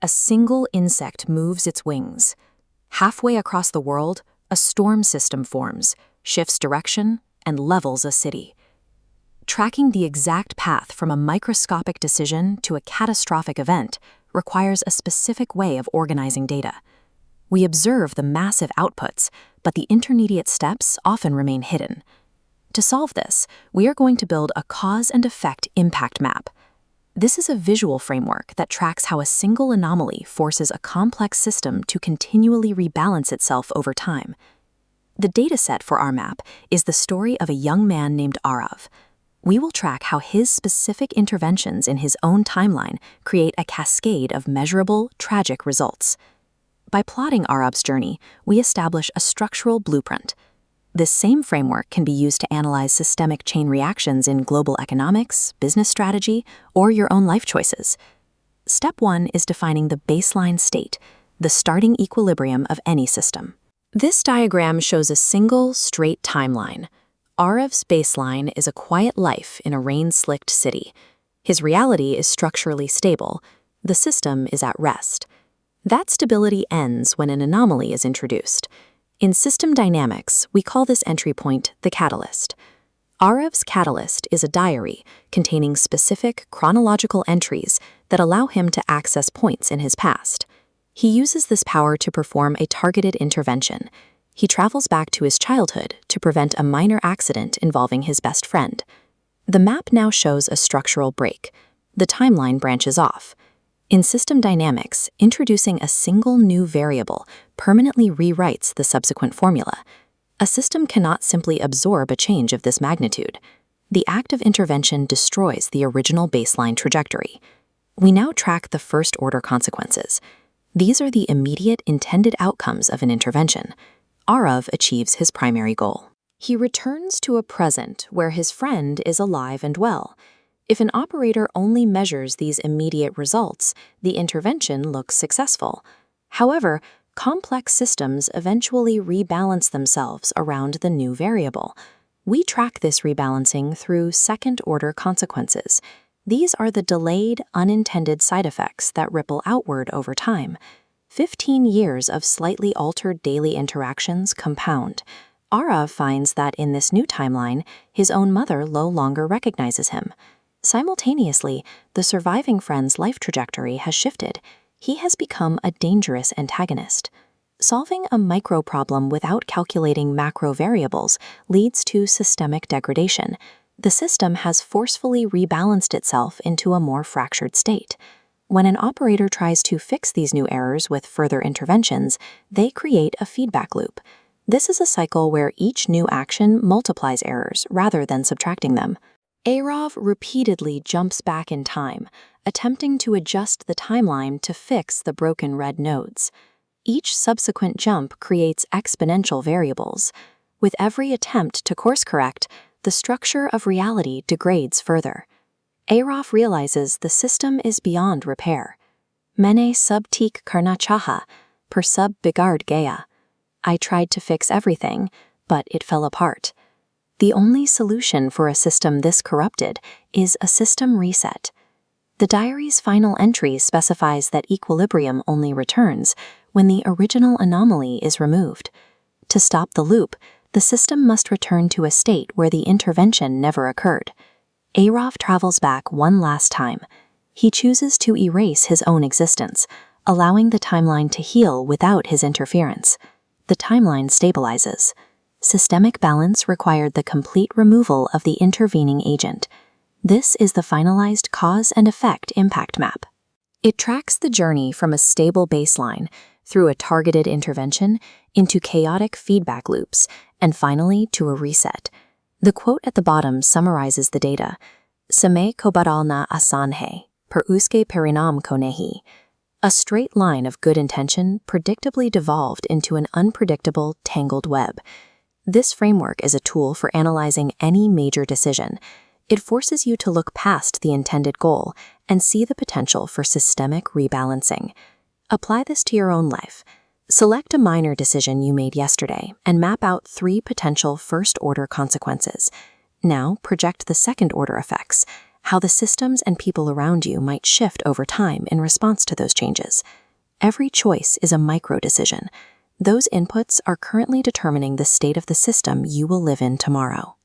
A single insect moves its wings. Halfway across the world, a storm system forms, shifts direction, and levels a city. Tracking the exact path from a microscopic decision to a catastrophic event requires a specific way of organizing data. We observe the massive outputs, but the intermediate steps often remain hidden. To solve this, we are going to build a cause and effect impact map. This is a visual framework that tracks how a single anomaly forces a complex system to continually rebalance itself over time. The dataset for our map is the story of a young man named Arav. We will track how his specific interventions in his own timeline create a cascade of measurable, tragic results. By plotting Arav's journey, we establish a structural blueprint. This same framework can be used to analyze systemic chain reactions in global economics, business strategy, or your own life choices. Step 1 is defining the baseline state, the starting equilibrium of any system. This diagram shows a single, straight timeline. Arav's baseline is a quiet life in a rain-slicked city. His reality is structurally stable. The system is at rest. That stability ends when an anomaly is introduced. In system dynamics, we call this entry point the catalyst. Arav's catalyst is a diary containing specific chronological entries that allow him to access points in his past. He uses this power to perform a targeted intervention. He travels back to his childhood to prevent a minor accident involving his best friend. The map now shows a structural break. The timeline branches off. In system dynamics, introducing a single new variable permanently rewrites the subsequent formula. A system cannot simply absorb a change of this magnitude. The act of intervention destroys the original baseline trajectory. We now track the first-order consequences. These are the immediate intended outcomes of an intervention. Arav achieves his primary goal. He returns to a present where his friend is alive and well. If an operator only measures these immediate results, the intervention looks successful. However, complex systems eventually rebalance themselves around the new variable. We track this rebalancing through second-order consequences. These are the delayed, unintended side effects that ripple outward over time. 15 years of slightly altered daily interactions compound. Arav finds that in this new timeline, his own mother no longer recognizes him. Simultaneously, the surviving friend's life trajectory has shifted. He has become a dangerous antagonist. Solving a micro problem without calculating macro variables leads to systemic degradation. The system has forcefully rebalanced itself into a more fractured state. When an operator tries to fix these new errors with further interventions, they create a feedback loop. This is a cycle where each new action multiplies errors rather than subtracting them. Arav repeatedly jumps back in time, attempting to adjust the timeline to fix the broken red nodes. Each subsequent jump creates exponential variables. With every attempt to course-correct, the structure of reality degrades further. Arav realizes the system is beyond repair. Mene sub teek karna chaha, per sub bigard gaya. I tried to fix everything, but it fell apart. The only solution for a system this corrupted is a system reset. The diary's final entry specifies that equilibrium only returns when the original anomaly is removed. To stop the loop, the system must return to a state where the intervention never occurred. Arav travels back one last time. He chooses to erase his own existence, allowing the timeline to heal without his interference. The timeline stabilizes. Systemic balance required the complete removal of the intervening agent. This is the finalized cause and effect impact map. It tracks the journey from a stable baseline through a targeted intervention into chaotic feedback loops and finally to a reset. The quote at the bottom summarizes the data. Same kobaral na asanhe, per uske perinam konehi. A straight line of good intention predictably devolved into an unpredictable, tangled web. This framework is a tool for analyzing any major decision. It forces you to look past the intended goal and see the potential for systemic rebalancing. Apply this to your own life. Select a minor decision you made yesterday and map out 3 potential first-order consequences. Now project the second-order effects. how the systems and people around you might shift over time in response to those changes. Every choice is a micro-decision. Those inputs are currently determining the state of the system you will live in tomorrow.